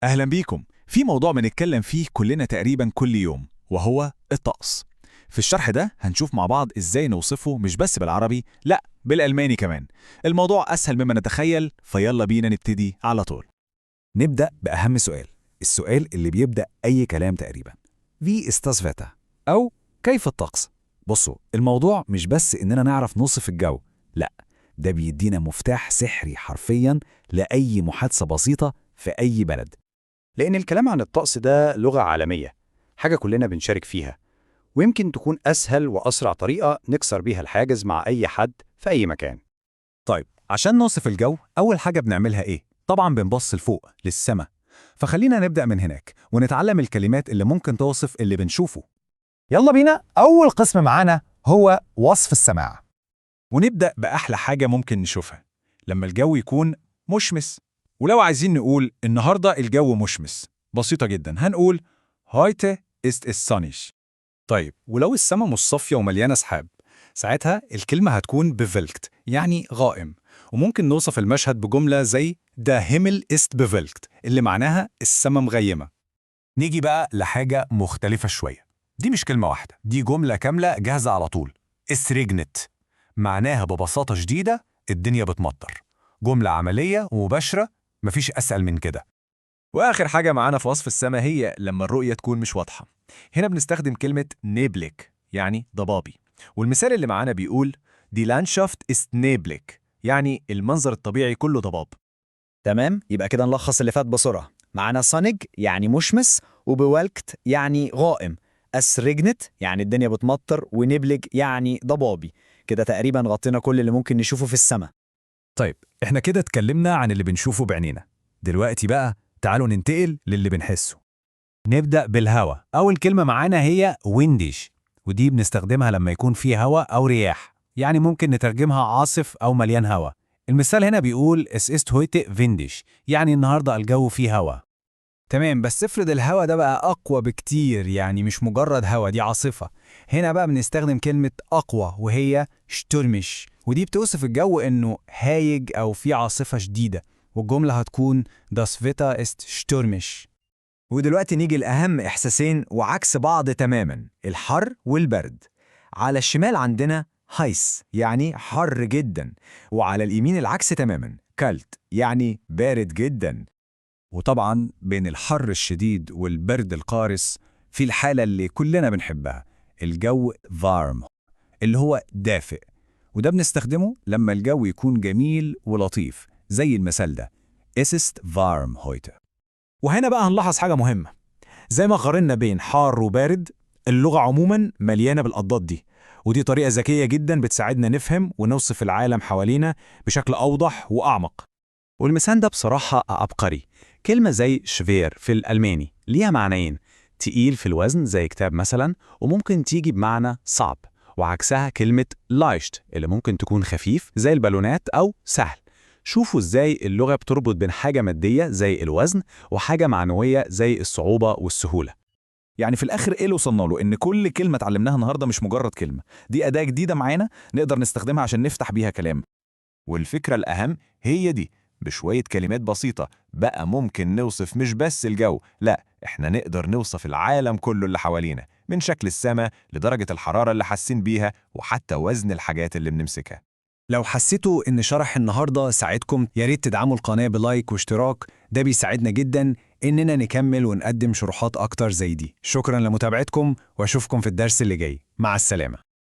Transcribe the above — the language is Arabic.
أهلا بيكم في موضوع بنتكلم فيه كلنا تقريبا كل يوم، وهو الطقس. في الشرح ده هنشوف مع بعض إزاي نوصفه مش بس بالعربي، لأ بالألماني كمان. الموضوع أسهل مما نتخيل، فيلا بينا نبتدي على طول. نبدأ بأهم سؤال، السؤال اللي بيبدأ أي كلام تقريبا. Wie ist das Wetter؟ أو كيف الطقس؟ بصوا، الموضوع مش بس إننا نعرف نوصف الجو، لأ، ده بيدينا مفتاح سحري حرفيا لأي محادثة بسيطة في أي بلد. لأن الكلام عن الطقس ده لغة عالمية، حاجة كلنا بنشارك فيها، ويمكن تكون أسهل وأسرع طريقة نكسر بيها الحاجز مع أي حد في أي مكان. طيب، عشان نوصف الجو أول حاجة بنعملها إيه؟ طبعا بنبص لفوق للسماء. فخلينا نبدأ من هناك ونتعلم الكلمات اللي ممكن توصف اللي بنشوفه. يلا بينا. أول قسم معانا هو وصف السماع. ونبدأ بأحلى حاجة ممكن نشوفها لما الجو يكون مشمس. ولو عايزين نقول النهاردة الجو مشمس، بسيطة جدا، هنقول heute ist es sonnig. طيب، ولو السماء مش صافية ومليانة سحاب، ساعتها الكلمة هتكون bewölkt، يعني غائم. وممكن نوصف المشهد بجملة زي Der Himmel ist bewölkt، اللي معناها السماء مغيمة. نيجي بقى لحاجة مختلفة شوية. دي مش كلمة واحدة، دي جملة كاملة جاهزة على طول. Es regnet معناها ببساطة شديدة الدنيا بتمطر. جملة عملية ومباشرة، مفيش أسهل من كده. وآخر حاجة معانا في وصف السماء هي لما الرؤية تكون مش واضحة. هنا بنستخدم كلمة نيبلك، يعني ضبابي. والمثال اللي معانا بيقول Die Landschaft ist neblig، يعني المنظر الطبيعي كله ضباب. تمام، يبقى كده نلخص اللي فات بسرعة. معانا صنج يعني مشمس، وبوالكت يعني غائم، أسرجنت يعني الدنيا بتمطر، ونبلج يعني ضبابي. كده تقريبا غطينا كل اللي ممكن نشوفه في السماء. طيب، احنا كده اتكلمنا عن اللي بنشوفه بعينينا. دلوقتي بقى تعالوا ننتقل للي بنحسه. نبدأ بالهوا. أول كلمة معانا هي وينديش، ودي بنستخدمها لما يكون فيه هوا أو رياح، يعني ممكن نترجمها عاصف أو مليان هوا. المثال هنا بيقول Es ist heute windig، يعني النهاردة الجو فيه هوا. تمام، بس افرض الهوا ده بقى أقوى بكتير، يعني مش مجرد هوا، دي عاصفة. هنا بقى بنستخدم كلمة أقوى وهي stürmisch، ودي بتوصف الجو إنه هايج أو في عاصفة شديدة، والجملة هتكون Das Wetter ist stürmisch. ودلوقتي نيجي لأهم إحساسين وعكس بعض تماما، الحر والبرد. على الشمال عندنا هايس يعني حر جدا، وعلى اليمين العكس تماما، كالت يعني بارد جدا. وطبعا بين الحر الشديد والبرد القارس في الحالة اللي كلنا بنحبها، الجو warm اللي هو دافئ. وده بنستخدمه لما الجو يكون جميل ولطيف، زي المثال ده Es ist warm heute. وهنا بقى هنلاحظ حاجة مهمة. زي ما قارنا بين حار وبارد، اللغة عموما مليانة بالأضداد دي، ودي طريقة ذكية جدا بتساعدنا نفهم ونوصف العالم حوالينا بشكل أوضح وأعمق. والمثال ده بصراحة عبقري. كلمة زي شفير في الألماني ليها معنيين، تقيل في الوزن زي كتاب مثلا، وممكن تيجي بمعنى صعب، وعكسها كلمة لايشت اللي ممكن تكون خفيف زي البالونات أو سهل. شوفوا ازاي اللغة بتربط بين حاجة مادية زي الوزن وحاجة معنوية زي الصعوبة والسهولة. يعني في الآخر إيه اللي وصلنا له؟ إن كل كلمة اتعلمناها النهاردة مش مجرد كلمة، دي أداة جديدة معانا نقدر نستخدمها عشان نفتح بيها كلام. والفكرة الأهم هي دي، بشوية كلمات بسيطة بقى ممكن نوصف مش بس الجو، لا، إحنا نقدر نوصف العالم كله اللي حوالينا، من شكل السماء لدرجة الحرارة اللي حاسين بيها وحتى وزن الحاجات اللي بنمسكها. لو حسيتوا إن شرح النهاردة ساعدكم، يا ريت تدعموا القناة بلايك واشتراك، ده بيساعدنا جدا إننا نكمل ونقدم شروحات أكتر زي دي. شكرا لمتابعتكم، وأشوفكم في الدرس اللي جاي. مع السلامة.